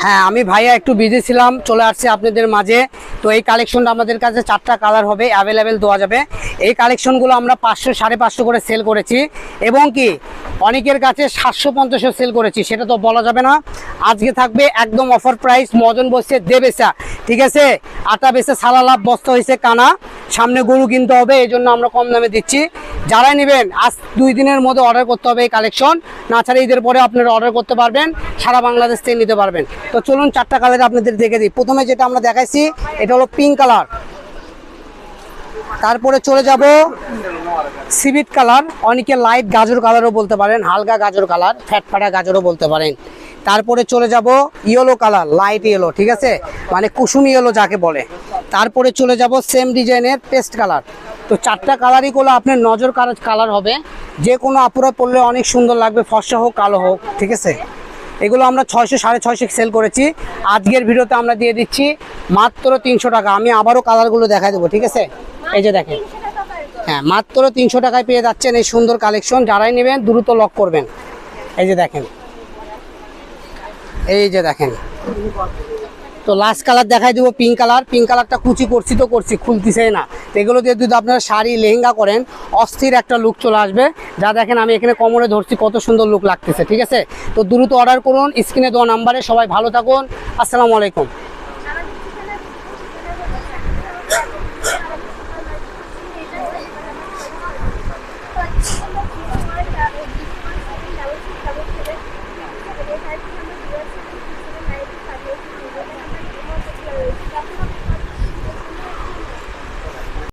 হ্যাঁ, আমি ভাইয়া একটু বিজি ছিলাম, চলে আসছি আপনাদের মাঝে। তো এই কালেকশনটা আমাদের কাছে 4টা কালার হবে, অ্যাভেলেবেল দেওয়া যাবে। এই কালেকশনগুলো আমরা 500 550 করে সেল করেছি, এবং কি অনেকের কাছে 750 সেল করেছি, সেটা তো বলা যাবে না। আজকে থাকবে একদম অফার প্রাইস, মজন বসছে দেবেসা, ঠিক আছে। আটা বেসে সালা লাভ, বস্তা হয়েছে কানা, সামনে গরু কিনতে হবে, এই জন্য আমরা কম দামে দিচ্ছি। যারাই নেবেন আজ 2 দিনের মধ্যে অর্ডার করতে হবে এই কালেকশন, না ছাড়া ঈদের পরে আপনারা অর্ডার করতে পারবেন, সারা বাংলাদেশ থেকে নিতে পারবেন। তো চলুন 4টা কালার আপনাদের দেখে দিই। প্রথমে যেটা আমরা দেখাইছি এটা হলো পিঙ্ক কালার, তারপরে চলে যাব সিভিট কালার, অনেকে লাইট গাজর কালারও বলতে পারেন, হালকা গাজর কালার, ফ্যাটফাটা গাজরও বলতে পারেন। তারপরে চলে যাব ইয়েলো কালার, লাইট ইয়েলো, ঠিক আছে, মানে কুসুম ইয়েলো যাকে বলে। তারপরে চলে যাব সেম ডিজাইনের পেস্ট কালার। তো 4টা কালারই গুলো আপনার নজর কালার হবে, যে কোনো আপুরা পরলে অনেক সুন্দর লাগবে, ফর্সা হোক কালো হোক, ঠিক আছে। এগুলো আমরা 600 650 সেল করেছি। আজকের ভিডিওতে আমরা দিয়ে দিচ্ছি মাত্র 300 টাকা। আমি আবারও কালারগুলো দেখাই দেবো, ঠিক আছে। এই যে দেখেন, হ্যাঁ, মাত্র 300 টাকায় পেয়ে যাচ্ছেন এই সুন্দর কালেকশন। যারাই নেবেন দ্রুত লক করবেন। এই যে দেখেন, এই যে দেখেন। তো লাস্ট কালার দেখাই দেবো পিঙ্ক কালার। পিঙ্ক কালারটা কুচি করছি তো করছি, খুলতেছে না। তো এগুলো দিয়ে যদি আপনারা শাড়ি লেহেঙ্গা করেন, অস্থির একটা লুক চলে আসবে। যা দেখেন আমি এখানে কোমরে ধরছি, কত সুন্দর লুক লাগতেছে, ঠিক আছে। তো দ্রুত অর্ডার করুন স্ক্রিনে দেওয়া নাম্বারে। সবাই ভালো থাকুন, আসসালামু আলাইকুম।